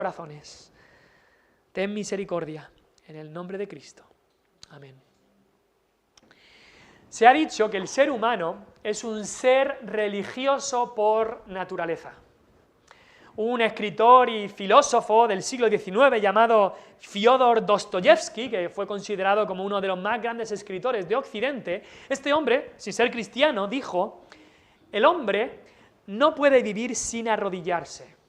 corazones. Ten misericordia, en el nombre de Cristo. Amén. Se ha dicho que el ser humano es un ser religioso por naturaleza. Un escritor y filósofo del siglo XIX llamado Fyodor Dostoyevsky, que fue considerado como uno de los más grandes escritores de Occidente, este hombre, sin ser cristiano, dijo: el hombre no puede vivir sin arrodillarse.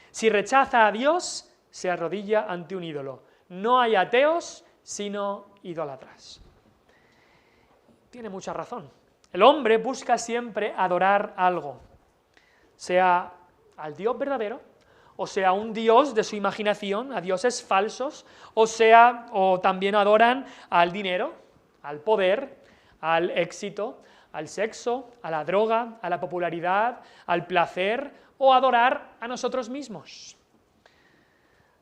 Si rechaza a Dios, se arrodilla ante un ídolo. No hay ateos, sino idólatras. Tiene mucha razón. El hombre busca siempre adorar algo, sea al Dios verdadero, o sea un Dios de su imaginación, a dioses falsos, o también adoran al dinero, al poder, al éxito, al sexo, a la droga, a la popularidad, al placer, o adorar a nosotros mismos.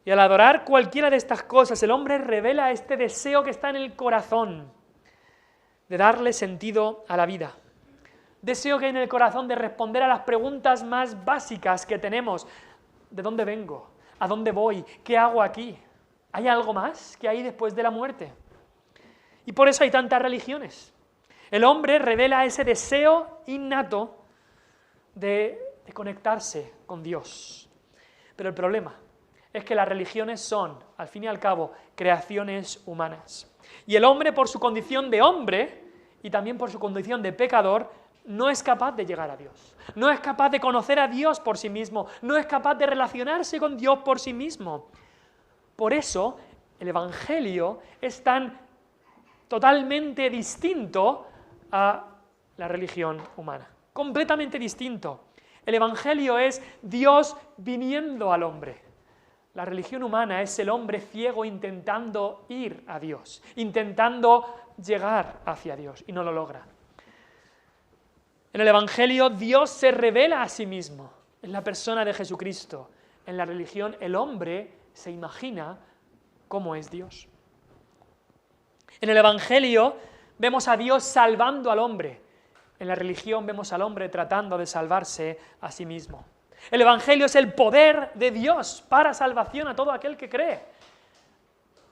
Y al adorar cualquiera de estas cosas, el hombre revela este deseo que está en el corazón de darle sentido a la vida. Deseo que hay en el corazón de responder a las preguntas más básicas que tenemos. ¿De dónde vengo? ¿A dónde voy? ¿Qué hago aquí? ¿Hay algo más que hay después de la muerte? Y por eso hay tantas religiones. El hombre revela ese deseo innato de conectarse con Dios. Pero el problema es que las religiones son, al fin y al cabo, creaciones humanas. Y el hombre, por su condición de hombre, y también por su condición de pecador, no es capaz de llegar a Dios. No es capaz de conocer a Dios por sí mismo. No es capaz de relacionarse con Dios por sí mismo. Por eso, el Evangelio es tan totalmente distinto a la religión humana. Completamente distinto. El Evangelio es Dios viniendo al hombre. La religión humana es el hombre ciego intentando ir a Dios, intentando llegar hacia Dios, y no lo logra. En el Evangelio Dios se revela a sí mismo, en la persona de Jesucristo. En la religión el hombre se imagina cómo es Dios. En el Evangelio vemos a Dios salvando al hombre. En la religión vemos al hombre tratando de salvarse a sí mismo. El Evangelio es el poder de Dios para salvación a todo aquel que cree.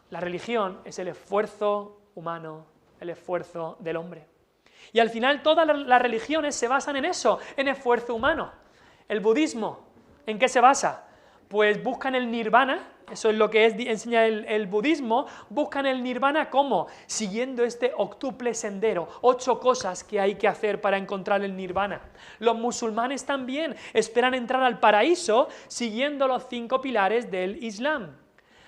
La religión es el esfuerzo humano, el esfuerzo del hombre. Y al final todas las religiones se basan en eso, en esfuerzo humano. El budismo, ¿en qué se basa? Pues buscan el nirvana, eso es lo que enseña el budismo, buscan el nirvana ¿cómo? Siguiendo este octuple sendero, 8 cosas que hay que hacer para encontrar el nirvana. Los musulmanes también esperan entrar al paraíso siguiendo los 5 pilares del Islam.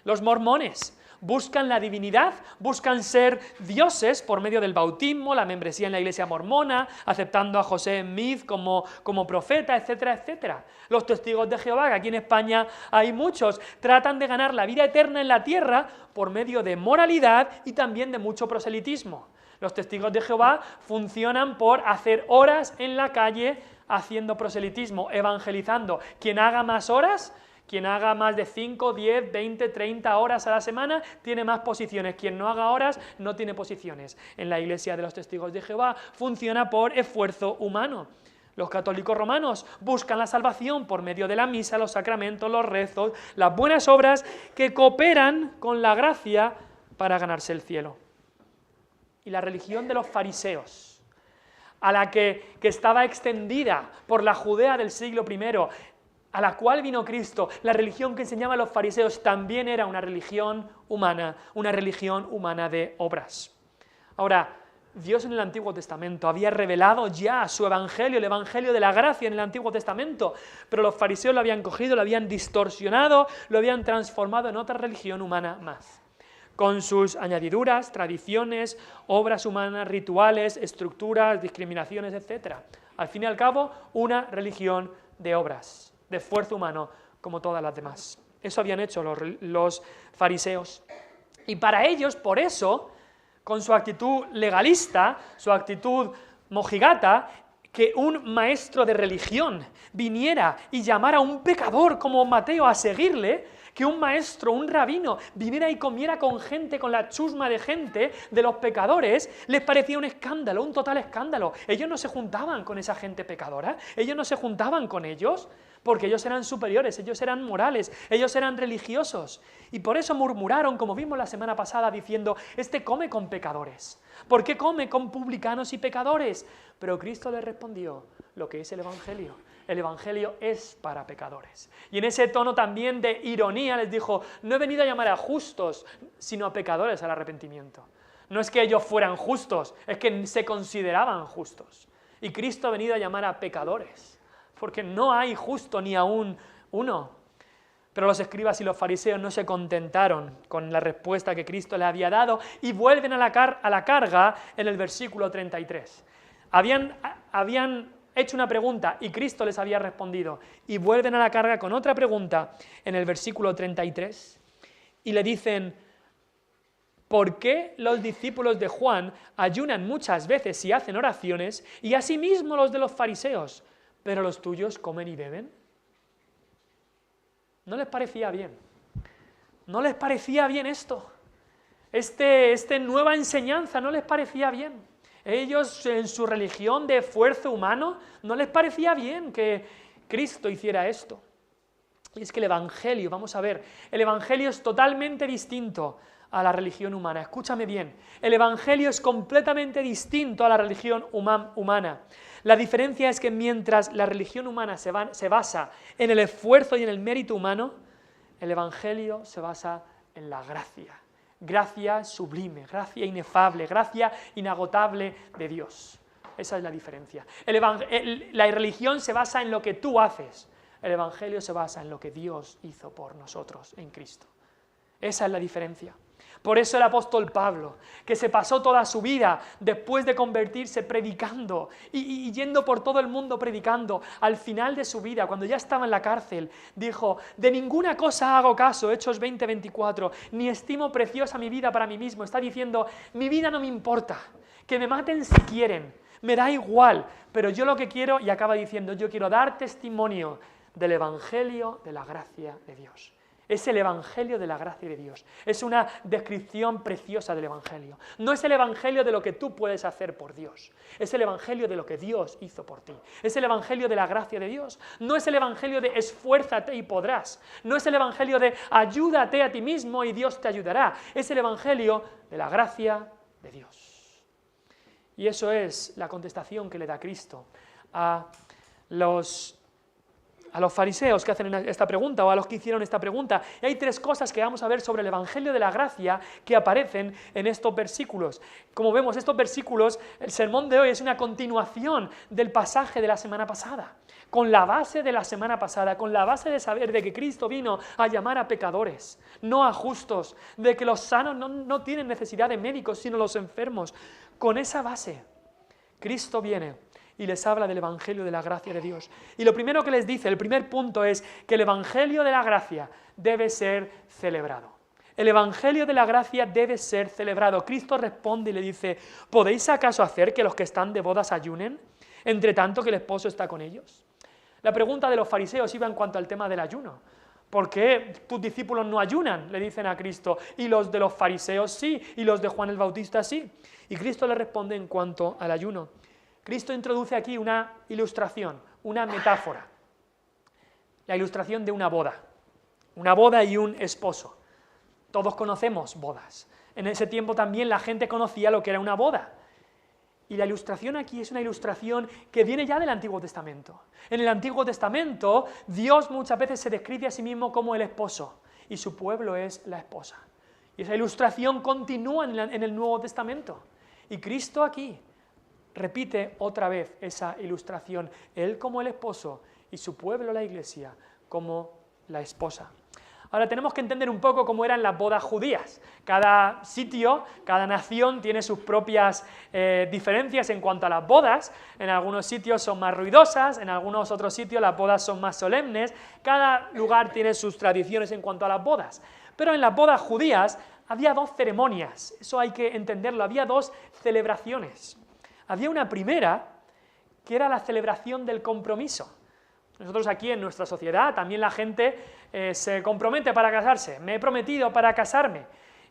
Los mormones buscan la divinidad, buscan ser dioses por medio del bautismo, la membresía en la iglesia mormona, aceptando a José Smith como profeta, etcétera, etcétera. Los testigos de Jehová, que aquí en España hay muchos, tratan de ganar la vida eterna en la tierra por medio de moralidad y también de mucho proselitismo. Los testigos de Jehová funcionan por hacer horas en la calle haciendo proselitismo, evangelizando. Quien haga más horas, quien haga más de 5, 10, 20, 30 horas a la semana, tiene más posiciones. Quien no haga horas, no tiene posiciones. En la iglesia de los testigos de Jehová funciona por esfuerzo humano. Los católicos romanos buscan la salvación por medio de la misa, los sacramentos, los rezos, las buenas obras que cooperan con la gracia para ganarse el cielo. Y la religión de los fariseos, a la que estaba extendida por la Judea del siglo I, a la cual vino Cristo, la religión que enseñaban los fariseos también era una religión humana de obras. Ahora, Dios en el Antiguo Testamento había revelado ya su evangelio, el evangelio de la gracia en el Antiguo Testamento, pero los fariseos lo habían cogido, lo habían distorsionado, lo habían transformado en otra religión humana más, con sus añadiduras, tradiciones, obras humanas, rituales, estructuras, discriminaciones, etc. Al fin y al cabo, una religión de obras, de esfuerzo humano, como todas las demás. Eso habían hecho los fariseos. Y para ellos, por eso, con su actitud legalista, su actitud mojigata, que un maestro de religión viniera y llamara a un pecador como Mateo a seguirle, que un maestro, un rabino, viniera y comiera con gente, con la chusma de gente, de los pecadores, les parecía un escándalo, un total escándalo. Ellos no se juntaban con esa gente pecadora, ellos no se juntaban con ellos, porque ellos eran superiores, ellos eran morales, ellos eran religiosos. Y por eso murmuraron, como vimos la semana pasada, diciendo, este come con pecadores. ¿Por qué come con publicanos y pecadores? Pero Cristo les respondió lo que es el Evangelio. El Evangelio es para pecadores. Y en ese tono también de ironía les dijo, no he venido a llamar a justos, sino a pecadores al arrepentimiento. No es que ellos fueran justos, es que se consideraban justos. Y Cristo ha venido a llamar a pecadores. Porque no hay justo ni aún uno. Pero los escribas y los fariseos no se contentaron con la respuesta que Cristo les había dado y vuelven a la carga en el versículo 33. Habían hecho una pregunta y Cristo les había respondido. Y vuelven a la carga con otra pregunta en el versículo 33 y le dicen, ¿por qué los discípulos de Juan ayunan muchas veces y hacen oraciones y asimismo los de los fariseos? Pero los tuyos comen y beben. ¿No les parecía bien? ¿No les parecía bien esto? Esta nueva enseñanza no les parecía bien. Ellos en su religión de esfuerzo humano no les parecía bien que Cristo hiciera esto. Y es que el Evangelio, vamos a ver, el Evangelio es totalmente distinto a la religión humana. Escúchame bien, el Evangelio es completamente distinto a la religión humana. La diferencia es que mientras la religión humana se basa en el esfuerzo y en el mérito humano, el Evangelio se basa en la gracia. Gracia sublime, gracia inefable, gracia inagotable de Dios. Esa es la diferencia. La religión se basa en lo que tú haces. El Evangelio se basa en lo que Dios hizo por nosotros en Cristo. Esa es la diferencia. Por eso el apóstol Pablo, que se pasó toda su vida después de convertirse predicando y yendo por todo el mundo predicando, al final de su vida, cuando ya estaba en la cárcel, dijo, de ninguna cosa hago caso, Hechos 20:24, ni estimo preciosa mi vida para mí mismo. Está diciendo, mi vida no me importa, que me maten si quieren, me da igual, pero yo lo que quiero, y acaba diciendo, yo quiero dar testimonio del Evangelio de la gracia de Dios. Es el Evangelio de la gracia de Dios. Es una descripción preciosa del Evangelio. No es el Evangelio de lo que tú puedes hacer por Dios. Es el Evangelio de lo que Dios hizo por ti. Es el Evangelio de la gracia de Dios. No es el Evangelio de esfuérzate y podrás. No es el Evangelio de ayúdate a ti mismo y Dios te ayudará. Es el Evangelio de la gracia de Dios. Y eso es la contestación que le da Cristo a los fariseos que hacen esta pregunta o a los que hicieron esta pregunta. Y hay tres cosas que vamos a ver sobre el Evangelio de la gracia que aparecen en estos versículos. Como vemos, estos versículos, el sermón de hoy es una continuación del pasaje de la semana pasada, con la base de la semana pasada, con la base de saber de que Cristo vino a llamar a pecadores, no a justos, de que los sanos no tienen necesidad de médicos, sino los enfermos. Con esa base, Cristo viene y les habla del Evangelio de la gracia de Dios. Y lo primero que les dice, el primer punto es que el Evangelio de la gracia debe ser celebrado. El Evangelio de la gracia debe ser celebrado. Cristo responde y le dice, ¿podéis acaso hacer que los que están de bodas ayunen, entre tanto que el esposo está con ellos? La pregunta de los fariseos iba en cuanto al tema del ayuno. ¿Por qué tus discípulos no ayunan?, le dicen a Cristo, y los de los fariseos sí, y los de Juan el Bautista sí. Y Cristo le responde en cuanto al ayuno. Cristo introduce aquí una ilustración, una metáfora, la ilustración de una boda y un esposo. Todos conocemos bodas. En ese tiempo también la gente conocía lo que era una boda. Y la ilustración aquí es una ilustración que viene ya del Antiguo Testamento. En el Antiguo Testamento, Dios muchas veces se describe a sí mismo como el esposo, y su pueblo es la esposa. Y esa ilustración continúa en el Nuevo Testamento. Y Cristo aquí repite otra vez esa ilustración, Él como el esposo y su pueblo, la iglesia, como la esposa. Ahora tenemos que entender un poco cómo eran las bodas judías. Cada sitio, cada nación tiene sus propias diferencias en cuanto a las bodas. En algunos sitios son más ruidosas, en algunos otros sitios las bodas son más solemnes. Cada lugar tiene sus tradiciones en cuanto a las bodas. Pero en las bodas judías había dos ceremonias, eso hay que entenderlo, había dos celebraciones. Había una primera, que era la celebración del compromiso. Nosotros aquí en nuestra sociedad, también la gente se compromete para casarse, me he prometido para casarme,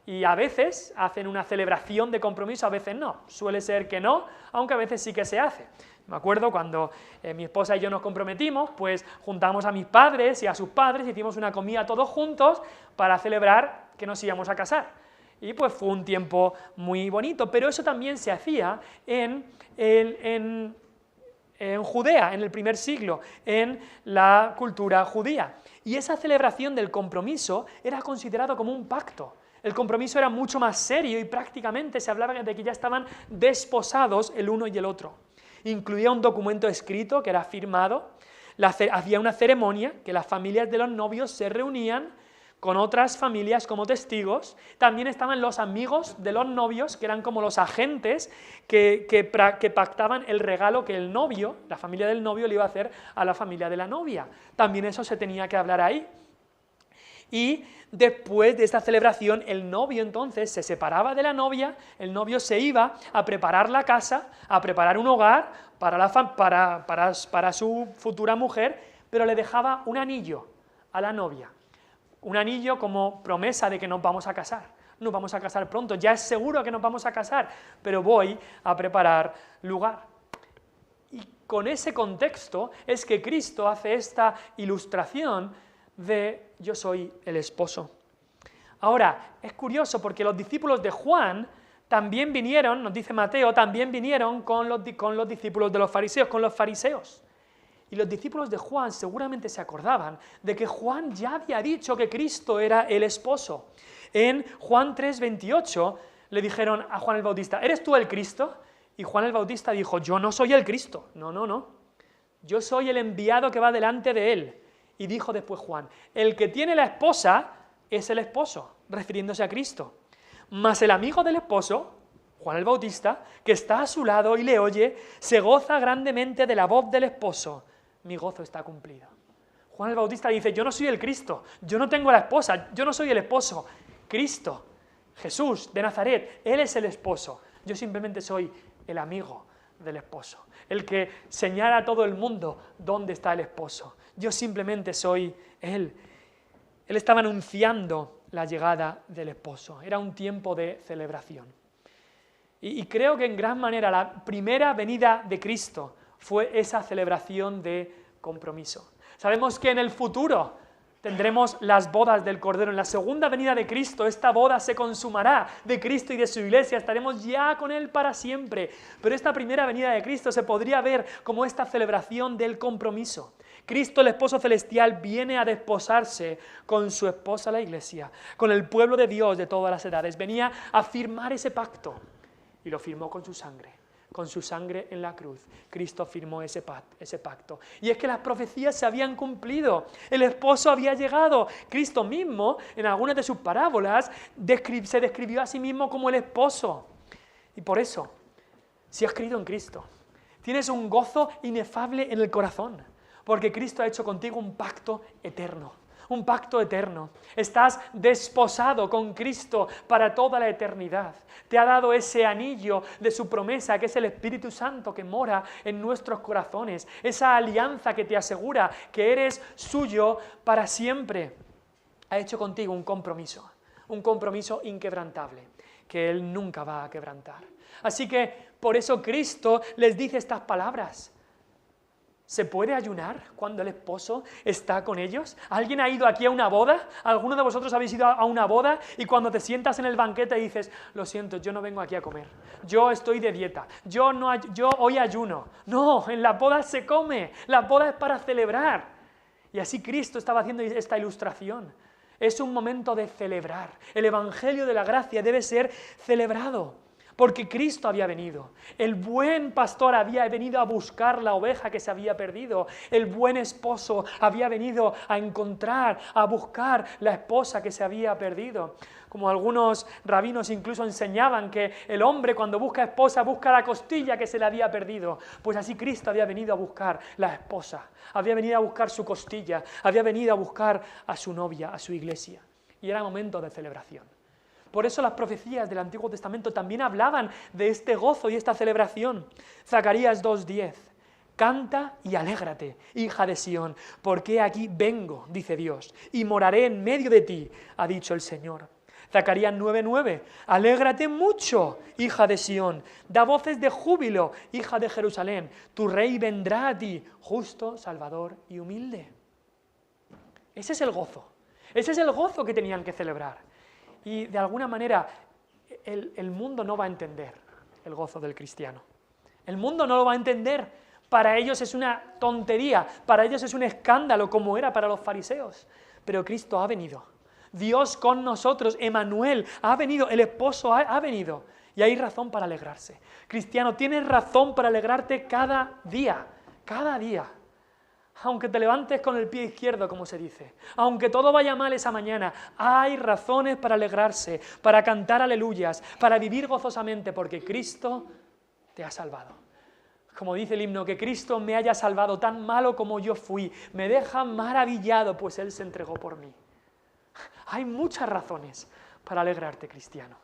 y a veces hacen una celebración de compromiso, a veces no, suele ser que no, aunque a veces sí que se hace. Me acuerdo cuando mi esposa y yo nos comprometimos, pues juntamos a mis padres y a sus padres, hicimos una comida todos juntos para celebrar que nos íbamos a casar. Y pues fue un tiempo muy bonito, pero eso también se hacía en Judea, en el primer siglo, en la cultura judía. Y esa celebración del compromiso era considerado como un pacto. El compromiso era mucho más serio y prácticamente se hablaba de que ya estaban desposados el uno y el otro. Incluía un documento escrito que era firmado, había una ceremonia que las familias de los novios se reunían con otras familias como testigos, también estaban los amigos de los novios, que eran como los agentes que pactaban el regalo que el novio, la familia del novio, le iba a hacer a la familia de la novia. También eso se tenía que hablar ahí. Y después de esta celebración, el novio entonces se separaba de la novia, el novio se iba a preparar la casa, a preparar un hogar para su futura mujer, pero le dejaba un anillo a la novia. Un anillo como promesa de que nos vamos a casar. Nos vamos a casar pronto, ya es seguro que nos vamos a casar, pero voy a preparar lugar. Y con ese contexto es que Cristo hace esta ilustración de yo soy el esposo. Ahora, es curioso porque los discípulos de Juan también vinieron, nos dice Mateo, también vinieron con los discípulos de los fariseos, con los fariseos. Y los discípulos de Juan seguramente se acordaban de que Juan ya había dicho que Cristo era el esposo. En Juan 3:28 le dijeron a Juan el Bautista, ¿eres tú el Cristo? Y Juan el Bautista dijo, yo no soy el Cristo. No. Yo soy el enviado que va delante de él. Y dijo después Juan, el que tiene la esposa es el esposo, refiriéndose a Cristo. Mas el amigo del esposo, Juan el Bautista, que está a su lado y le oye, se goza grandemente de la voz del esposo. Mi gozo está cumplido. Juan el Bautista dice, yo no soy el Cristo, yo no tengo la esposa, yo no soy el esposo. Cristo, Jesús de Nazaret, Él es el esposo. Yo simplemente soy el amigo del esposo, el que señala a todo el mundo dónde está el esposo. Yo simplemente soy Él. Él estaba anunciando la llegada del esposo. Era un tiempo de celebración. Y creo que en gran manera la primera venida de Cristo fue esa celebración de compromiso. Sabemos que en el futuro tendremos las bodas del Cordero. En la segunda venida de Cristo, esta boda se consumará de Cristo y de su iglesia. Estaremos ya con Él para siempre. Pero esta primera venida de Cristo se podría ver como esta celebración del compromiso. Cristo, el esposo celestial, viene a desposarse con su esposa, la iglesia, con el pueblo de Dios de todas las edades. Venía a firmar ese pacto y lo firmó con su sangre. Con su sangre en la cruz, Cristo firmó ese pacto. Y es que las profecías se habían cumplido, el esposo había llegado. Cristo mismo, en algunas de sus parábolas, se describió a sí mismo como el esposo. Y por eso, si has creído en Cristo, tienes un gozo inefable en el corazón, porque Cristo ha hecho contigo un pacto eterno. Un pacto eterno. Estás desposado con Cristo para toda la eternidad. Te ha dado ese anillo de su promesa, que es el Espíritu Santo que mora en nuestros corazones. Esa alianza que te asegura que eres suyo para siempre. Ha hecho contigo un compromiso inquebrantable, que Él nunca va a quebrantar. Así que por eso Cristo les dice estas palabras. ¿Se puede ayunar cuando el esposo está con ellos? ¿Alguien ha ido aquí a una boda? ¿Alguno de vosotros habéis ido a una boda y cuando te sientas en el banquete dices, lo siento, yo no vengo aquí a comer, yo estoy de dieta, yo hoy ayuno? No, en la boda se come, la boda es para celebrar. Y así Cristo estaba haciendo esta ilustración. Es un momento de celebrar. El Evangelio de la gracia debe ser celebrado. Porque Cristo había venido, el buen pastor había venido a buscar la oveja que se había perdido, el buen esposo había venido a encontrar, a buscar la esposa que se había perdido. Como algunos rabinos incluso enseñaban que el hombre cuando busca esposa busca la costilla que se le había perdido, pues así Cristo había venido a buscar la esposa, había venido a buscar su costilla, había venido a buscar a su novia, a su iglesia, y era momento de celebración. Por eso las profecías del Antiguo Testamento también hablaban de este gozo y esta celebración. Zacarías 2:10. Canta y alégrate, hija de Sión, porque aquí vengo, dice Dios, y moraré en medio de ti, ha dicho el Señor. Zacarías 9:9, alégrate mucho, hija de Sión, da voces de júbilo, hija de Jerusalén, tu rey vendrá a ti, justo, salvador y humilde. Ese es el gozo que tenían que celebrar. Y de alguna manera el mundo no va a entender el gozo del cristiano. El mundo no lo va a entender. Para ellos es una tontería, para ellos es un escándalo, como era para los fariseos. Pero Cristo ha venido. Dios con nosotros, Emmanuel, ha venido, el esposo ha venido. Y hay razón para alegrarse. Cristiano, tienes razón para alegrarte cada día, cada día. Aunque te levantes con el pie izquierdo, como se dice, aunque todo vaya mal esa mañana, hay razones para alegrarse, para cantar aleluyas, para vivir gozosamente, porque Cristo te ha salvado. Como dice el himno, que Cristo me haya salvado, tan malo como yo fui, me deja maravillado, pues Él se entregó por mí. Hay muchas razones para alegrarte, cristiano.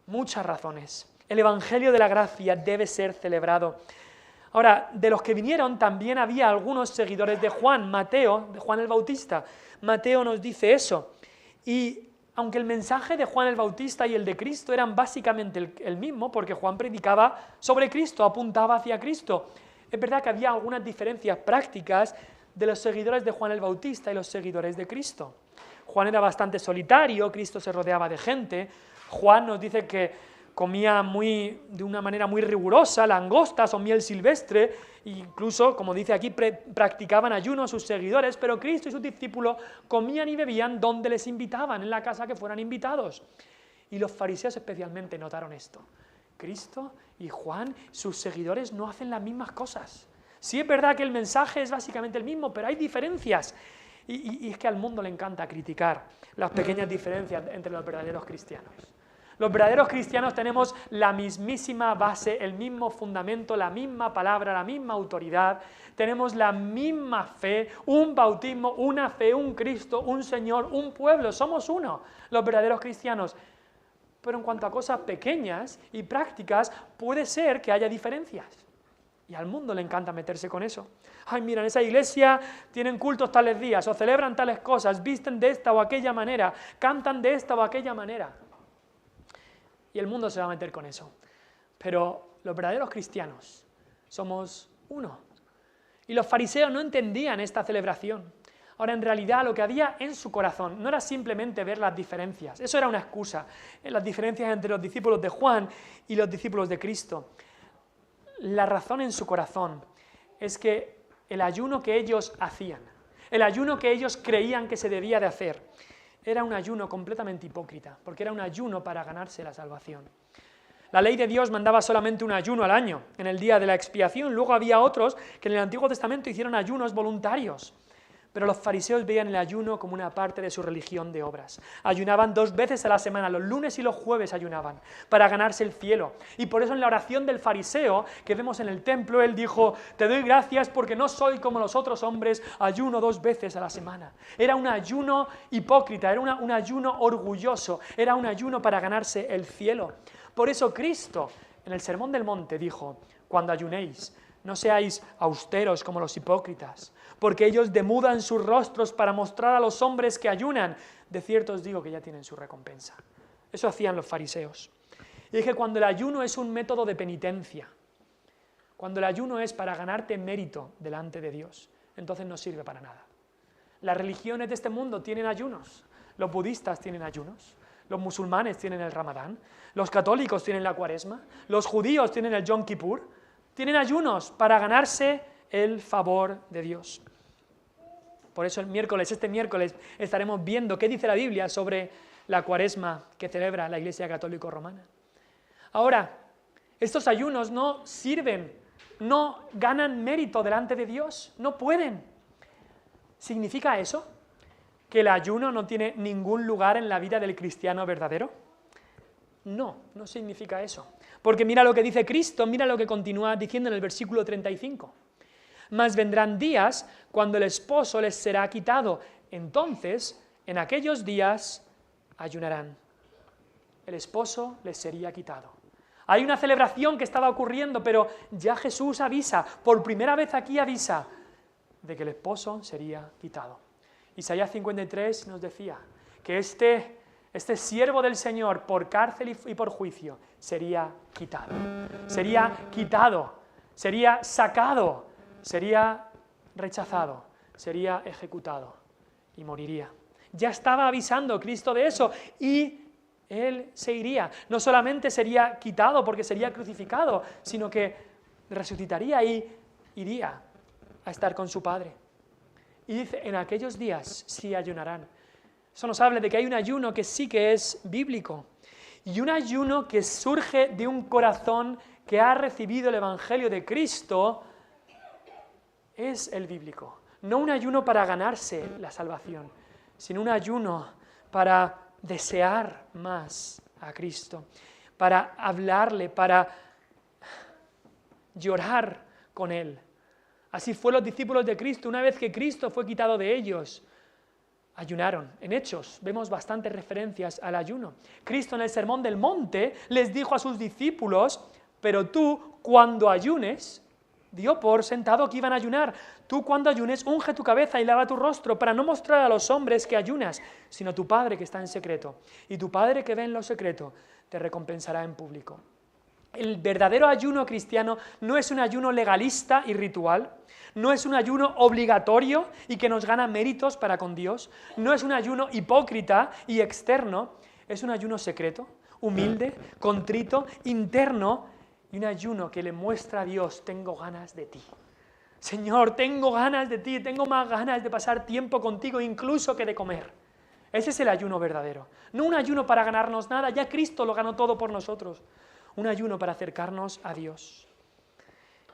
Muchas razones. El Evangelio de la Gracia debe ser celebrado. Ahora, de los que vinieron también había algunos seguidores de Juan, Mateo, de Juan el Bautista. Mateo nos dice eso. Y aunque el mensaje de Juan el Bautista y el de Cristo eran básicamente el mismo, porque Juan predicaba sobre Cristo, apuntaba hacia Cristo, es verdad que había algunas diferencias prácticas de los seguidores de Juan el Bautista y los seguidores de Cristo. Juan era bastante solitario, Cristo se rodeaba de gente. Juan nos dice que comía de una manera muy rigurosa langostas o miel silvestre, incluso, como dice aquí, practicaban ayuno sus seguidores, pero Cristo y sus discípulos comían y bebían donde les invitaban, en la casa que fueran invitados. Y los fariseos especialmente notaron esto. Cristo y Juan, sus seguidores, no hacen las mismas cosas. Sí es verdad que el mensaje es básicamente el mismo, pero hay diferencias. Y es que al mundo le encanta criticar las pequeñas diferencias entre los verdaderos cristianos. Los verdaderos cristianos tenemos la mismísima base, el mismo fundamento, la misma palabra, la misma autoridad, tenemos la misma fe, un bautismo, una fe, un Cristo, un Señor, un pueblo, somos uno, los verdaderos cristianos. Pero en cuanto a cosas pequeñas y prácticas, puede ser que haya diferencias. Y al mundo le encanta meterse con eso. Ay, mira, en esa iglesia tienen cultos tales días, o celebran tales cosas, visten de esta o aquella manera, cantan de esta o aquella manera. Y el mundo se va a meter con eso. Pero los verdaderos cristianos somos uno. Y los fariseos no entendían esta celebración. Ahora, en realidad, lo que había en su corazón no era simplemente ver las diferencias. Eso era una excusa, las diferencias entre los discípulos de Juan y los discípulos de Cristo. La razón en su corazón es que el ayuno que ellos hacían, el ayuno que ellos creían que se debía de hacer, era un ayuno completamente hipócrita, porque era un ayuno para ganarse la salvación. La ley de Dios mandaba solamente un ayuno al año, en el día de la expiación. Luego había otros que en el Antiguo Testamento hicieron ayunos voluntarios. Pero los fariseos veían el ayuno como una parte de su religión de obras. Ayunaban 2 veces a la semana, los lunes y los jueves ayunaban, para ganarse el cielo. Y por eso en la oración del fariseo que vemos en el templo, él dijo, te doy gracias porque no soy como los otros hombres, ayuno 2 veces a la semana. Era un ayuno hipócrita, era un ayuno orgulloso, era un ayuno para ganarse el cielo. Por eso Cristo, en el Sermón del Monte, dijo, cuando ayunéis, no seáis austeros como los hipócritas, porque ellos demudan sus rostros para mostrar a los hombres que ayunan. De cierto os digo que ya tienen su recompensa. Eso hacían los fariseos. Y dije, cuando el ayuno es un método de penitencia, cuando el ayuno es para ganarte mérito delante de Dios, entonces no sirve para nada. Las religiones de este mundo tienen ayunos. Los budistas tienen ayunos. Los musulmanes tienen el Ramadán. Los católicos tienen la Cuaresma. Los judíos tienen el Yom Kippur. Tienen ayunos para ganarse el favor de Dios. Por eso este miércoles estaremos viendo qué dice la Biblia sobre la Cuaresma que celebra la Iglesia Católica Romana. Ahora, estos ayunos no sirven, no ganan mérito delante de Dios, no pueden. ¿Significa eso que el ayuno no tiene ningún lugar en la vida del cristiano verdadero? No, no significa eso. Porque mira lo que dice Cristo, mira lo que continúa diciendo en el versículo 35. Mas vendrán días cuando el esposo les será quitado. Entonces, en aquellos días, ayunarán. El esposo les sería quitado. Hay una celebración que estaba ocurriendo, pero ya Jesús avisa, por primera vez aquí avisa, de que el esposo sería quitado. Isaías 53 nos decía que este siervo del Señor, por cárcel y por juicio, sería quitado. Sería quitado, sería sacado, sería rechazado, sería ejecutado y moriría. Ya estaba avisando Cristo de eso y Él se iría. No solamente sería quitado porque sería crucificado, sino que resucitaría y iría a estar con su Padre. Y dice, en aquellos días sí ayunarán. Eso nos habla de que hay un ayuno que sí que es bíblico. Y un ayuno que surge de un corazón que ha recibido el Evangelio de Cristo es el bíblico. No un ayuno para ganarse la salvación, sino un ayuno para desear más a Cristo, para hablarle, para llorar con Él. Así fue los discípulos de Cristo. Una vez que Cristo fue quitado de ellos, ayunaron. En Hechos vemos bastantes referencias al ayuno. Cristo en el Sermón del Monte les dijo a sus discípulos, pero tú cuando ayunes, dio por sentado que iban a ayunar. Tú cuando ayunes, unge tu cabeza y lava tu rostro para no mostrar a los hombres que ayunas, sino a tu Padre que está en secreto. Y tu Padre que ve en lo secreto te recompensará en público. El verdadero ayuno cristiano no es un ayuno legalista y ritual, no es un ayuno obligatorio y que nos gana méritos para con Dios, no es un ayuno hipócrita y externo, es un ayuno secreto, humilde, contrito, interno, y un ayuno que le muestra a Dios, tengo ganas de ti. Señor, tengo ganas de ti, tengo más ganas de pasar tiempo contigo incluso que de comer. Ese es el ayuno verdadero. No un ayuno para ganarnos nada, ya Cristo lo ganó todo por nosotros. Un ayuno para acercarnos a Dios.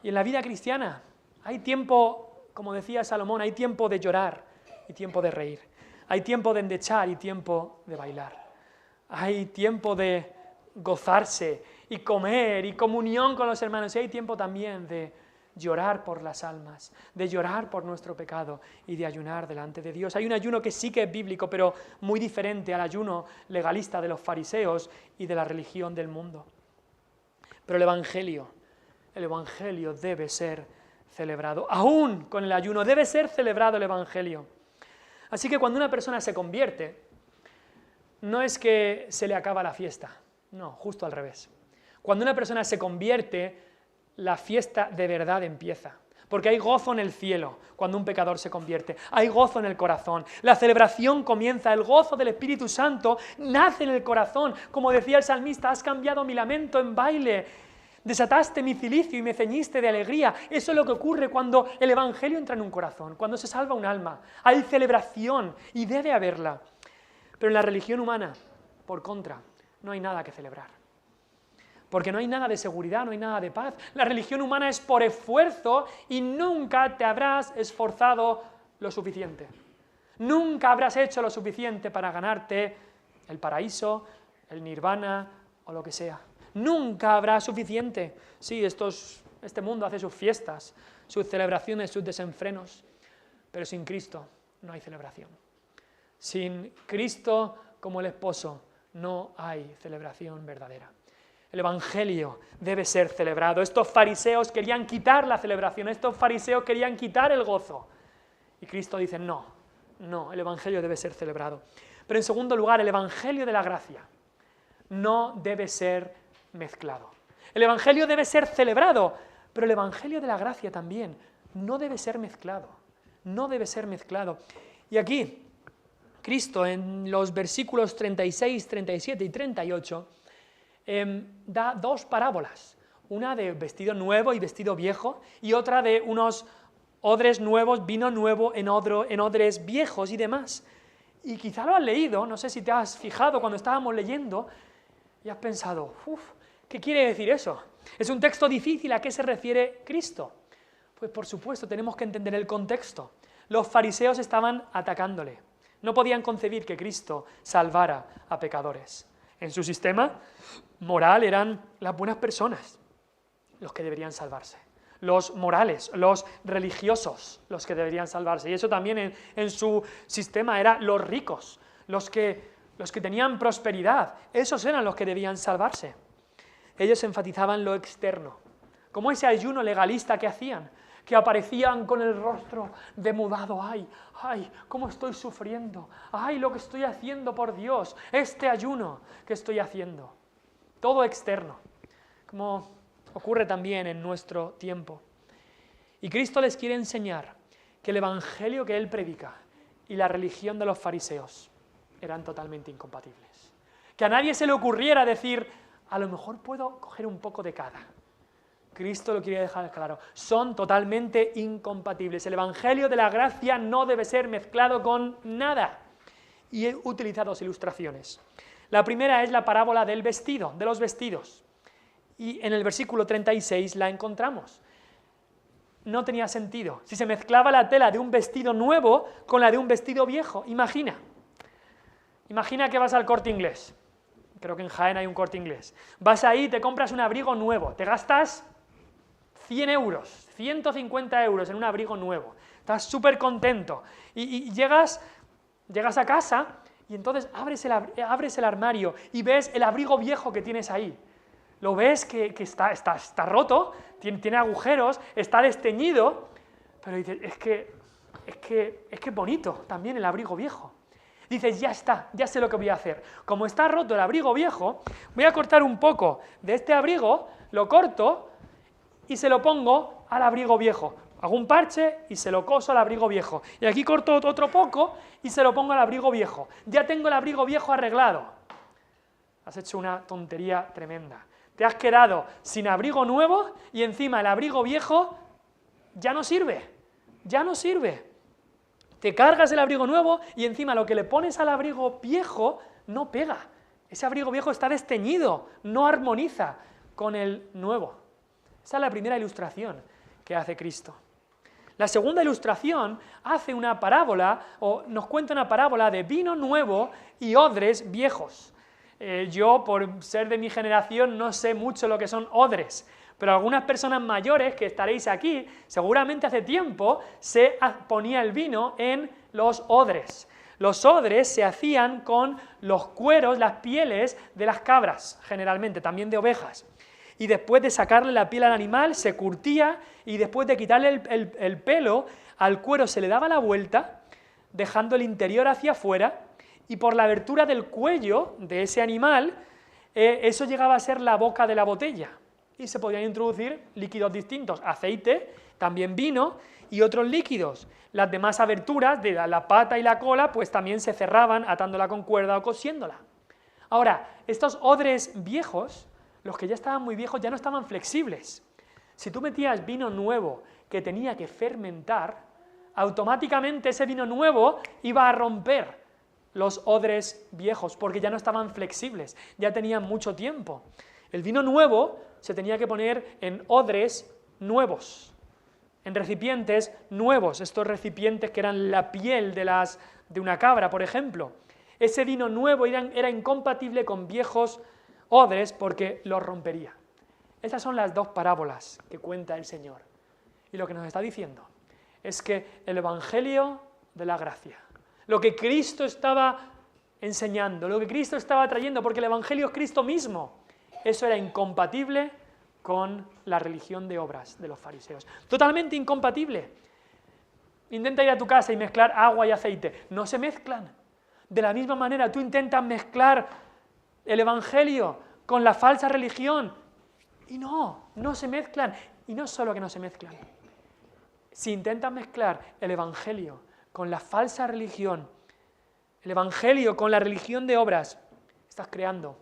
Y en la vida cristiana hay tiempo, como decía Salomón, hay tiempo de llorar y tiempo de reír. Hay tiempo de endechar y tiempo de bailar. Hay tiempo de gozarse y comer y comunión con los hermanos. Y hay tiempo también de llorar por las almas, de llorar por nuestro pecado y de ayunar delante de Dios. Hay un ayuno que sí que es bíblico, pero muy diferente al ayuno legalista de los fariseos y de la religión del mundo. Pero el Evangelio debe ser celebrado. Aún con el ayuno debe ser celebrado el Evangelio. Así que cuando una persona se convierte, no es que se le acaba la fiesta, no, justo al revés. Cuando una persona se convierte, la fiesta de verdad empieza. Porque hay gozo en el cielo cuando un pecador se convierte. Hay gozo en el corazón. La celebración comienza. El gozo del Espíritu Santo nace en el corazón. Como decía el salmista, has cambiado mi lamento en baile. Desataste mi cilicio y me ceñiste de alegría. Eso es lo que ocurre cuando el Evangelio entra en un corazón, cuando se salva un alma. Hay celebración y debe haberla. Pero en la religión humana, por contra, no hay nada que celebrar. Porque no hay nada de seguridad, no hay nada de paz. La religión humana es por esfuerzo y nunca te habrás esforzado lo suficiente. Nunca habrás hecho lo suficiente para ganarte el paraíso, el nirvana o lo que sea. Nunca habrá suficiente. Sí, este mundo hace sus fiestas, sus celebraciones, sus desenfrenos, pero sin Cristo no hay celebración. Sin Cristo como el esposo no hay celebración verdadera. El Evangelio debe ser celebrado. Estos fariseos querían quitar la celebración, estos fariseos querían quitar el gozo. Y Cristo dice, no, el Evangelio debe ser celebrado. Pero en segundo lugar, el Evangelio de la gracia no debe ser mezclado. El Evangelio debe ser celebrado, pero el Evangelio de la gracia también no debe ser mezclado. No debe ser mezclado. Y aquí, Cristo en los versículos 36, 37 y 38, da dos parábolas, una de vestido nuevo y vestido viejo y otra de unos odres nuevos, vino nuevo en odres viejos y demás. Y quizá lo has leído, no sé si te has fijado cuando estábamos leyendo y has pensado, ¿qué quiere decir eso? Es un texto difícil, ¿a qué se refiere Cristo? Pues por supuesto tenemos que entender el contexto. Los fariseos estaban atacándole, no podían concebir que Cristo salvara a pecadores. En su sistema moral eran las buenas personas los que deberían salvarse. Los morales, los religiosos los que deberían salvarse. Y eso también en su sistema eran los ricos, los que tenían prosperidad. Esos eran los que debían salvarse. ellos enfatizaban lo externo, como ese ayuno legalista que hacían, que aparecían con el rostro demudado. ¡Ay, ay, cómo estoy sufriendo! ¡Ay, lo que estoy haciendo por Dios! Este ayuno que estoy haciendo. Todo externo, como ocurre también en nuestro tiempo. Y Cristo les quiere enseñar que el evangelio que Él predica y la religión de los fariseos eran totalmente incompatibles. Que a nadie se le ocurriera decir, a lo mejor puedo coger un poco de cada. Cristo lo quiere dejar claro, son totalmente incompatibles. El evangelio de la gracia no debe ser mezclado con nada. Y he utilizado dos ilustraciones. La primera es la parábola del vestido, de los vestidos. Y en el versículo 36 la encontramos. No tenía sentido. Si se mezclaba la tela de un vestido nuevo con la de un vestido viejo, imagina que vas al Corte Inglés. Creo que en Jaén hay un Corte Inglés. Vas ahí, te compras un abrigo nuevo, te gastas 100 euros, 150 euros en un abrigo nuevo. Estás súper contento. Y llegas a casa y entonces abres el armario y ves el abrigo viejo que tienes ahí. Lo ves que está roto, tiene agujeros, está desteñido, pero dices, es que bonito también el abrigo viejo. Dices, ya está, ya sé lo que voy a hacer. Como está roto el abrigo viejo, voy a cortar un poco de este abrigo, lo corto y se lo pongo al abrigo viejo. Hago un parche y se lo coso al abrigo viejo. Y aquí corto otro poco y se lo pongo al abrigo viejo. Ya tengo el abrigo viejo arreglado. Has hecho una tontería tremenda. Te has quedado sin abrigo nuevo y encima el abrigo viejo ya no sirve. Ya no sirve. Te cargas el abrigo nuevo y encima lo que le pones al abrigo viejo no pega. Ese abrigo viejo está desteñido, no armoniza con el nuevo. Esa es la primera ilustración que hace Cristo. La segunda ilustración hace una parábola, o nos cuenta una parábola de vino nuevo y odres viejos. Yo, por ser de mi generación, no sé mucho lo que son odres, pero algunas personas mayores que estaréis aquí, seguramente hace tiempo se ponía el vino en los odres. Los odres se hacían con los cueros, las pieles de las cabras, generalmente, también de ovejas. Y después de sacarle la piel al animal, se curtía y después de quitarle el pelo, al cuero se le daba la vuelta, dejando el interior hacia afuera, y por la abertura del cuello de ese animal, eso llegaba a ser la boca de la botella. Y se podían introducir líquidos distintos, aceite, también vino y otros líquidos. Las demás aberturas de la pata y la cola pues también se cerraban atándola con cuerda o cosiéndola. Ahora, estos odres viejos, los que ya estaban muy viejos, ya no estaban flexibles. Si tú metías vino nuevo que tenía que fermentar, automáticamente ese vino nuevo iba a romper los odres viejos porque ya no estaban flexibles, ya tenían mucho tiempo. El vino nuevo se tenía que poner en odres nuevos, en recipientes nuevos, estos recipientes que eran la piel de una cabra, por ejemplo. Ese vino nuevo era incompatible con viejos odres porque los rompería. Estas son las dos parábolas que cuenta el Señor. Y lo que nos está diciendo es que el evangelio de la gracia, lo que Cristo estaba enseñando, lo que Cristo estaba trayendo, porque el evangelio es Cristo mismo, eso era incompatible con la religión de obras de los fariseos. Totalmente incompatible. Intenta ir a tu casa y mezclar agua y aceite. No se mezclan. De la misma manera, tú intentas mezclar el evangelio con la falsa religión y no se mezclan. Y no solo que no se mezclan. Si intentas mezclar el evangelio con la falsa religión, el evangelio con la religión de obras, estás creando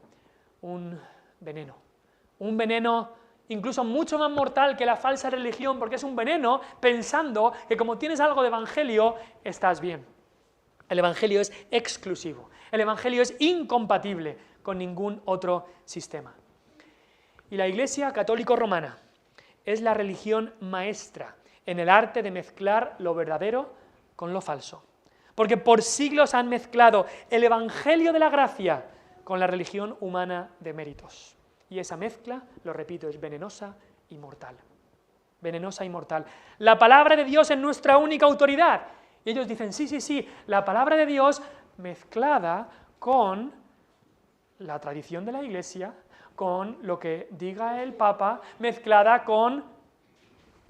un veneno incluso mucho más mortal que la falsa religión, porque es un veneno pensando que como tienes algo de evangelio, estás bien. El evangelio es exclusivo, el evangelio es incompatible con ningún otro sistema. Y la Iglesia católico-romana es la religión maestra en el arte de mezclar lo verdadero con lo falso, porque por siglos han mezclado el evangelio de la gracia con la religión humana de méritos. Y esa mezcla, lo repito, es venenosa y mortal. Venenosa y mortal. La palabra de Dios es nuestra única autoridad. Y ellos dicen, sí, la palabra de Dios mezclada con la tradición de la Iglesia, con lo que diga el Papa, mezclada con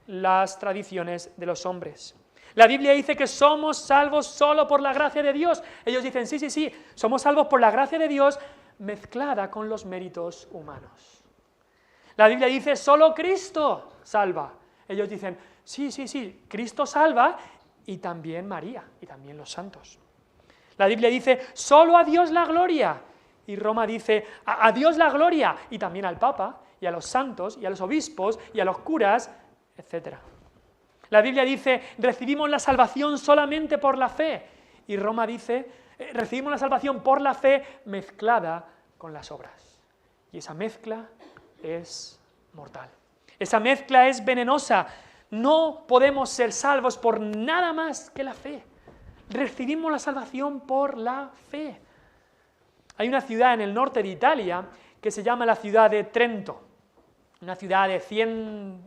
las tradiciones de los hombres. La Biblia dice que somos salvos solo por la gracia de Dios. Ellos dicen, sí, somos salvos por la gracia de Dios mezclada con los méritos humanos. La Biblia dice, solo Cristo salva. Ellos dicen, sí, Cristo salva y también María y también los santos. La Biblia dice, solo a Dios la gloria. Y Roma dice, a Dios la gloria y también al Papa y a los santos y a los obispos y a los curas, etc. La Biblia dice, recibimos la salvación solamente por la fe. Y Roma dice, recibimos la salvación por la fe mezclada con las obras. Y esa mezcla es mortal. Esa mezcla es venenosa. No podemos ser salvos por nada más que la fe. Recibimos la salvación por la fe. Hay una ciudad en el norte de Italia que se llama la ciudad de Trento. Una ciudad de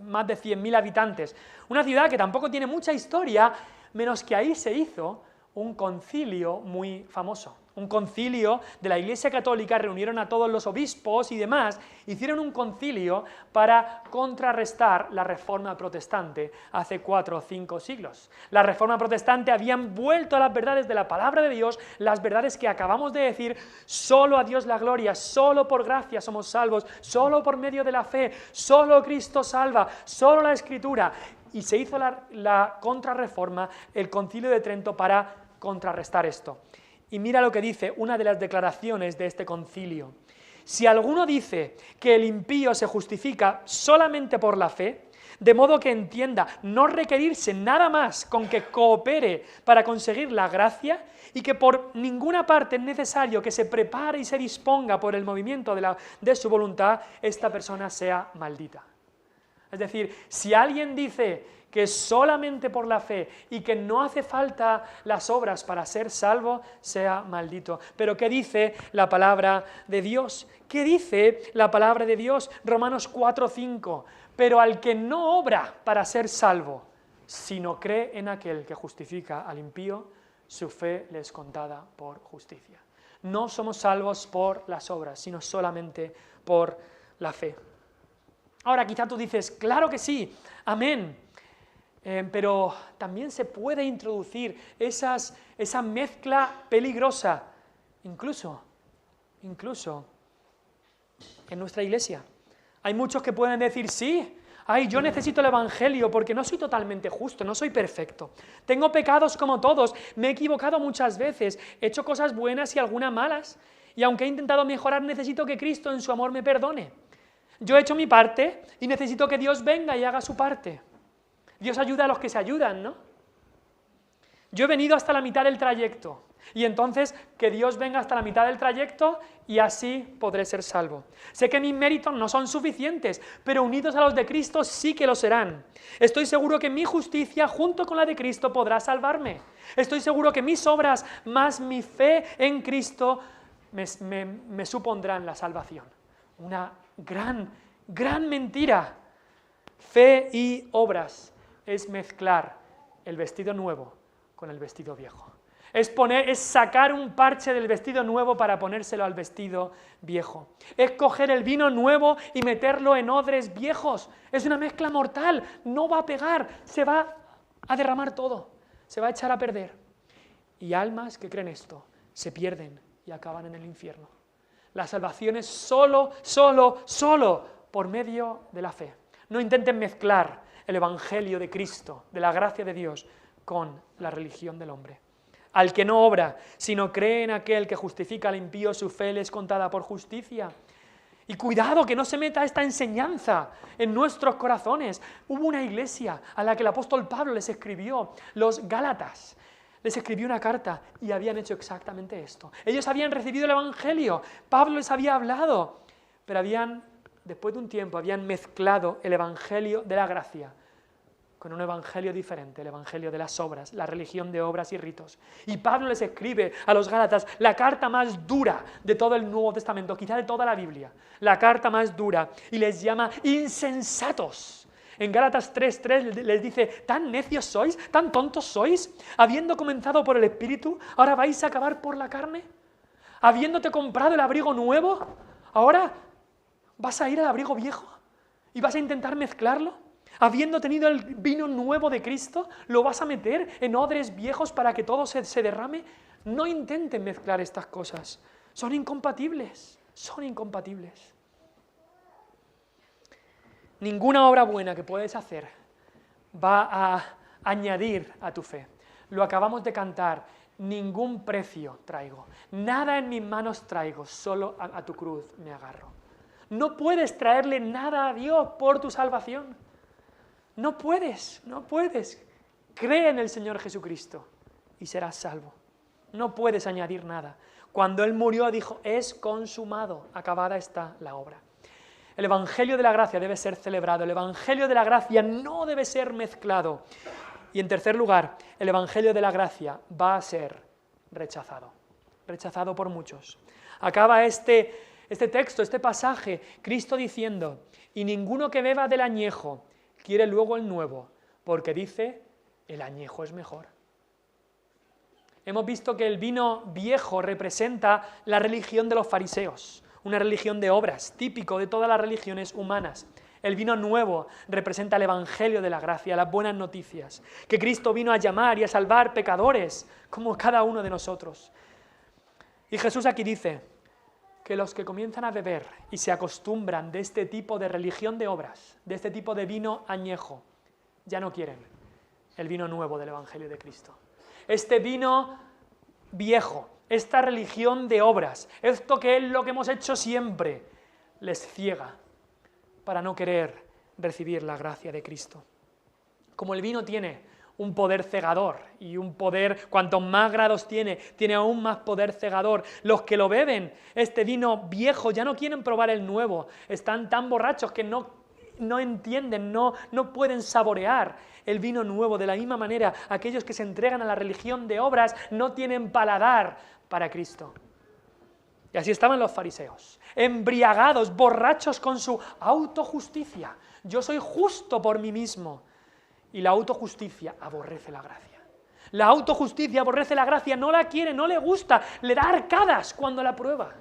más de 100.000 habitantes. Una ciudad que tampoco tiene mucha historia, menos que ahí se hizo un concilio muy famoso. Un concilio de la Iglesia Católica, reunieron a todos los obispos y demás, hicieron un concilio para contrarrestar la Reforma Protestante hace 4 o 5 siglos. La Reforma Protestante habían vuelto a las verdades de la palabra de Dios, las verdades que acabamos de decir, solo a Dios la gloria, solo por gracia somos salvos, solo por medio de la fe, solo Cristo salva, solo la Escritura. Y se hizo la contrarreforma, el Concilio de Trento, para contrarrestar esto. Y mira lo que dice una de las declaraciones de este concilio. Si alguno dice que el impío se justifica solamente por la fe, de modo que entienda no requerirse nada más con que coopere para conseguir la gracia, y que por ninguna parte es necesario que se prepare y se disponga por el movimiento de su voluntad, esta persona sea maldita. Es decir, si alguien dice que solamente por la fe y que no hace falta las obras para ser salvo, sea maldito. Pero ¿qué dice la palabra de Dios? ¿Qué dice la palabra de Dios? Romanos 4:5. Pero al que no obra para ser salvo, sino cree en aquel que justifica al impío, su fe le es contada por justicia. No somos salvos por las obras, sino solamente por la fe. Ahora quizá tú dices, claro que sí, amén. Pero también se puede introducir esa mezcla peligrosa, incluso en nuestra iglesia. Hay muchos que pueden decir, sí, yo necesito el Evangelio porque no soy totalmente justo, no soy perfecto. Tengo pecados como todos, me he equivocado muchas veces, he hecho cosas buenas y algunas malas, y aunque he intentado mejorar, necesito que Cristo en su amor me perdone. Yo he hecho mi parte y necesito que Dios venga y haga su parte. Dios ayuda a los que se ayudan, ¿no? Yo he venido hasta la mitad del trayecto, y entonces que Dios venga hasta la mitad del trayecto y así podré ser salvo. Sé que mis méritos no son suficientes, pero unidos a los de Cristo sí que lo serán. Estoy seguro que mi justicia junto con la de Cristo podrá salvarme. Estoy seguro que mis obras más mi fe en Cristo me supondrán la salvación. Una gran mentira. Fe y obras es mezclar el vestido nuevo con el vestido viejo. Es sacar un parche del vestido nuevo para ponérselo al vestido viejo. Es coger el vino nuevo y meterlo en odres viejos. Es una mezcla mortal, no va a pegar, se va a derramar todo, se va a echar a perder. Y almas que creen esto se pierden y acaban en el infierno. La salvación es solo por medio de la fe. No intenten mezclar el Evangelio de Cristo, de la gracia de Dios, con la religión del hombre. Al que no obra, sino cree en aquel que justifica al impío, su fe le es contada por justicia. Y cuidado que no se meta esta enseñanza en nuestros corazones. Hubo una iglesia a la que el apóstol Pablo les escribió, los Gálatas. Les escribió una carta y habían hecho exactamente esto. Ellos habían recibido el Evangelio, Pablo les había hablado, pero después de un tiempo habían mezclado el Evangelio de la gracia con un evangelio diferente, el evangelio de las obras, la religión de obras y ritos. Y Pablo les escribe a los Gálatas la carta más dura de todo el Nuevo Testamento, quizá de toda la Biblia, la carta más dura, y les llama insensatos. En Gálatas 3:3 les dice, ¿tan necios sois? ¿Tan tontos sois? Habiendo comenzado por el Espíritu, ¿ahora vais a acabar por la carne? ¿Habiéndote comprado el abrigo nuevo? ¿Ahora ¿Vas a ir al abrigo viejo y vas a intentar mezclarlo? Habiendo tenido el vino nuevo de Cristo, ¿lo vas a meter en odres viejos para que todo se derrame? No intenten mezclar estas cosas. Son incompatibles, son incompatibles. Ninguna obra buena que puedes hacer va a añadir a tu fe. Lo acabamos de cantar, ningún precio traigo, nada en mis manos traigo, solo a tu cruz me agarro. No puedes traerle nada a Dios por tu salvación. No puedes. Cree en el Señor Jesucristo y serás salvo. No puedes añadir nada. Cuando Él murió dijo, es consumado, acabada está la obra. El Evangelio de la Gracia debe ser celebrado, el Evangelio de la Gracia no debe ser mezclado. Y en tercer lugar, el Evangelio de la Gracia va a ser rechazado por muchos. Acaba este texto, este pasaje, Cristo diciendo, y ninguno que beba del añejo quiere luego el nuevo, porque dice, el añejo es mejor. Hemos visto que el vino viejo representa la religión de los fariseos, una religión de obras, típico de todas las religiones humanas. El vino nuevo representa el Evangelio de la Gracia, las buenas noticias, que Cristo vino a llamar y a salvar pecadores, como cada uno de nosotros. Y Jesús aquí dice que los que comienzan a beber y se acostumbran de este tipo de religión de obras, de este tipo de vino añejo, ya no quieren el vino nuevo del Evangelio de Cristo. Este vino viejo, esta religión de obras, esto que es lo que hemos hecho siempre, les ciega para no querer recibir la gracia de Cristo. Como el vino tiene un poder cegador y un poder, cuantos más grados tiene aún más poder cegador. Los que lo beben, este vino viejo, ya no quieren probar el nuevo, están tan borrachos que no entienden, no pueden saborear el vino nuevo. De la misma manera, aquellos que se entregan a la religión de obras no tienen paladar para Cristo. Y así estaban los fariseos, embriagados, borrachos con su autojusticia. Yo soy justo por mí mismo. Y la autojusticia aborrece la gracia. La autojusticia aborrece la gracia, no la quiere, no le gusta, le da arcadas cuando la prueba.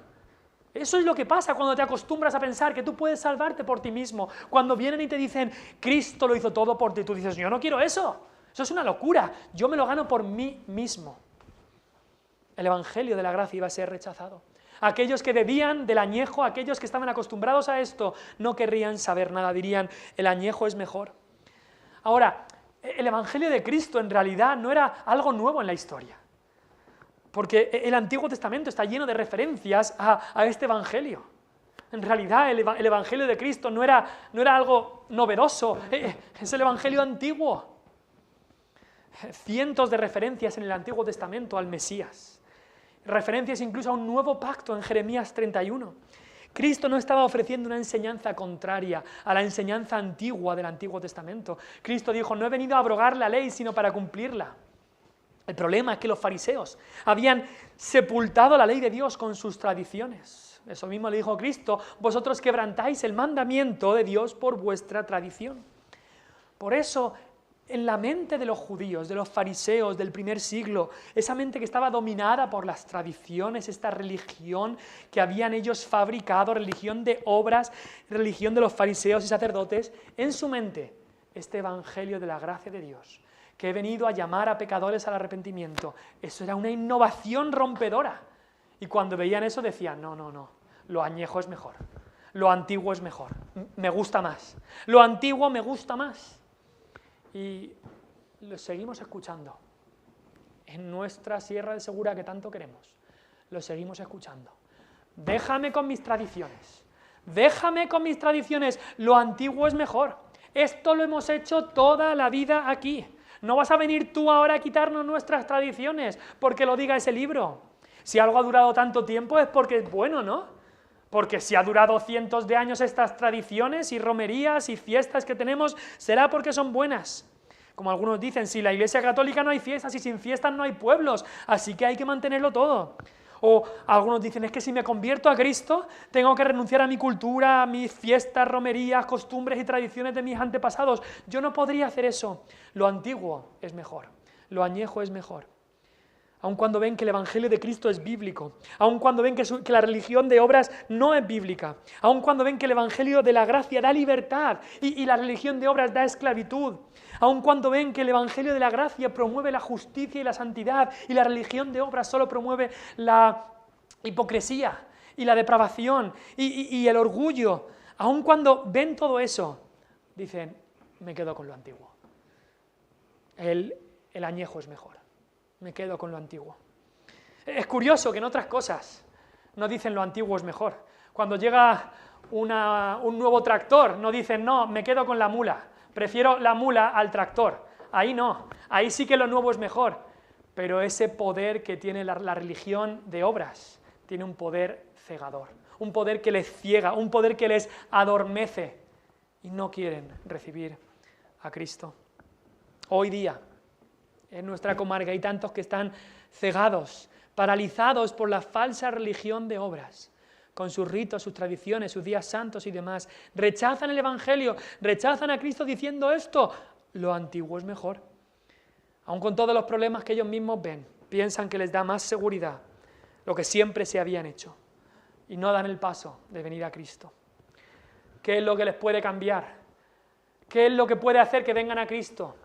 Eso es lo que pasa cuando te acostumbras a pensar que tú puedes salvarte por ti mismo. Cuando vienen y te dicen, Cristo lo hizo todo por ti, tú dices, yo no quiero eso. Eso es una locura, yo me lo gano por mí mismo. El Evangelio de la gracia iba a ser rechazado. Aquellos que bebían del añejo, aquellos que estaban acostumbrados a esto, no querrían saber nada, dirían, el añejo es mejor. Ahora, el Evangelio de Cristo en realidad no era algo nuevo en la historia, porque el Antiguo Testamento está lleno de referencias a este Evangelio. En realidad el Evangelio de Cristo no era algo novedoso, es el Evangelio antiguo. Cientos de referencias en el Antiguo Testamento al Mesías, referencias incluso a un nuevo pacto en Jeremías 31. Cristo no estaba ofreciendo una enseñanza contraria a la enseñanza antigua del Antiguo Testamento. Cristo dijo, no he venido a abrogar la ley, sino para cumplirla. El problema es que los fariseos habían sepultado la ley de Dios con sus tradiciones. Eso mismo le dijo Cristo, vosotros quebrantáis el mandamiento de Dios por vuestra tradición. Por eso, en la mente de los judíos, de los fariseos del primer siglo, esa mente que estaba dominada por las tradiciones, esta religión que habían ellos fabricado, religión de obras, religión de los fariseos y sacerdotes, en su mente este Evangelio de la gracia de Dios, que he venido a llamar a pecadores al arrepentimiento, eso era una innovación rompedora. Y cuando veían eso decían, no, lo añejo es mejor, lo antiguo es mejor, me gusta más, lo antiguo me gusta más. Y lo seguimos escuchando en nuestra Sierra de Segura que tanto queremos. Lo seguimos escuchando. Déjame con mis tradiciones. Déjame con mis tradiciones. Lo antiguo es mejor. Esto lo hemos hecho toda la vida aquí. No vas a venir tú ahora a quitarnos nuestras tradiciones porque lo diga ese libro. Si algo ha durado tanto tiempo es porque es bueno, ¿no? Porque si ha durado cientos de años estas tradiciones y romerías y fiestas que tenemos, será porque son buenas. Como algunos dicen, si la Iglesia Católica no hay fiestas y sin fiestas no hay pueblos, así que hay que mantenerlo todo. O algunos dicen, es que si me convierto a Cristo, tengo que renunciar a mi cultura, a mis fiestas, romerías, costumbres y tradiciones de mis antepasados. Yo no podría hacer eso. Lo antiguo es mejor, lo añejo es mejor. aun cuando ven que el Evangelio de Cristo es bíblico, aun cuando ven que la religión de obras no es bíblica, aun cuando ven que el Evangelio de la gracia da libertad y la religión de obras da esclavitud, aun cuando ven que el Evangelio de la gracia promueve la justicia y la santidad y la religión de obras solo promueve la hipocresía y la depravación y el orgullo, aun cuando ven todo eso, dicen, me quedo con lo antiguo. El añejo es mejor. Me quedo con lo antiguo. Es curioso que en otras cosas no dicen lo antiguo es mejor. Cuando llega un nuevo tractor, no dicen, no, me quedo con la mula, prefiero la mula al tractor. Ahí no, ahí sí que lo nuevo es mejor. Pero ese poder que tiene la religión de obras, tiene un poder cegador, un poder que les ciega, un poder que les adormece y no quieren recibir a Cristo. Hoy día, en nuestra comarca hay tantos que están cegados, paralizados por la falsa religión de obras, con sus ritos, sus tradiciones, sus días santos y demás. Rechazan el Evangelio, rechazan a Cristo diciendo esto, lo antiguo es mejor. Aun con todos los problemas que ellos mismos ven, piensan que les da más seguridad lo que siempre se habían hecho y no dan el paso de venir a Cristo. ¿Qué es lo que les puede cambiar? ¿Qué es lo que puede hacer que vengan a Cristo?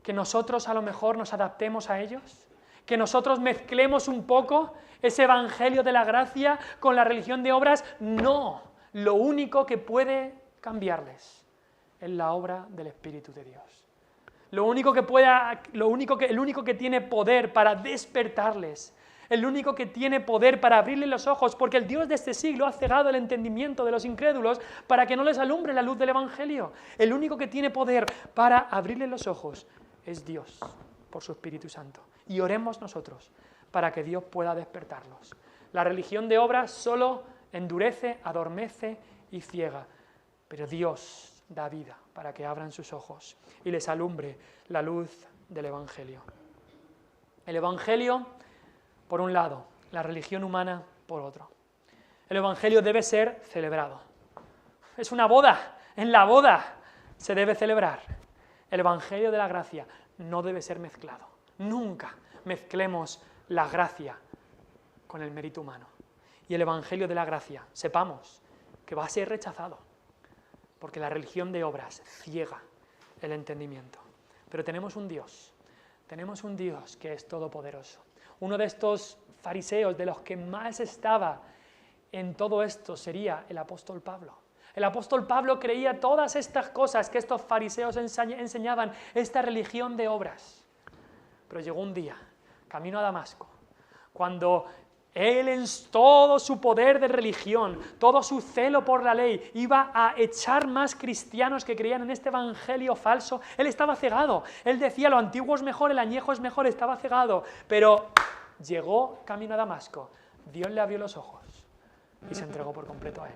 ¿Que nosotros a lo mejor nos adaptemos a ellos? ¿Que nosotros mezclemos un poco ese evangelio de la gracia con la religión de obras? No, lo único que puede cambiarles es la obra del Espíritu de Dios. El único que tiene poder para despertarles, el único que tiene poder para abrirles los ojos, porque el Dios de este siglo ha cegado el entendimiento de los incrédulos para que no les alumbre la luz del evangelio. El único que tiene poder para abrirles los ojos es Dios, por su Espíritu Santo. Y oremos nosotros para que Dios pueda despertarlos. La religión de obras solo endurece, adormece y ciega, pero Dios da vida para que abran sus ojos y les alumbre la luz del Evangelio. El Evangelio, por un lado, la religión humana, por otro. El Evangelio debe ser celebrado. Es una boda, en la boda se debe celebrar. El Evangelio de la gracia no debe ser mezclado. Nunca mezclemos la gracia con el mérito humano. Y el Evangelio de la gracia, sepamos que va a ser rechazado, porque la religión de obras ciega el entendimiento. Pero tenemos un Dios que es todopoderoso. Uno de estos fariseos de los que más estaba en todo esto sería el apóstol Pablo. El apóstol Pablo creía todas estas cosas que estos fariseos enseñaban, esta religión de obras. Pero llegó un día, camino a Damasco, cuando él en todo su poder de religión, todo su celo por la ley, iba a echar más cristianos que creían en este evangelio falso. Él estaba cegado. Él decía, lo antiguo es mejor, el añejo es mejor, estaba cegado. Pero llegó camino a Damasco, Dios le abrió los ojos y se entregó por completo a él.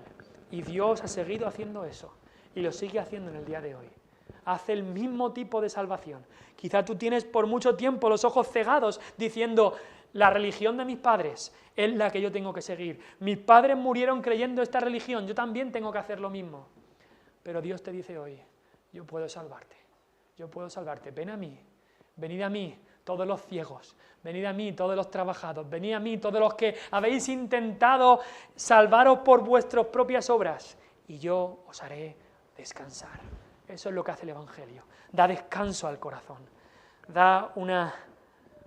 Y Dios ha seguido haciendo eso y lo sigue haciendo en el día de hoy. Hace el mismo tipo de salvación. Quizá tú tienes por mucho tiempo los ojos cegados diciendo, la religión de mis padres es la que yo tengo que seguir. Mis padres murieron creyendo esta religión, yo también tengo que hacer lo mismo. Pero Dios te dice hoy, yo puedo salvarte, ven a mí, venid a mí todos los ciegos, venid a mí todos los trabajados, venid a mí todos los que habéis intentado salvaros por vuestras propias obras, y yo os haré descansar. Eso es lo que hace el Evangelio, da descanso al corazón, da una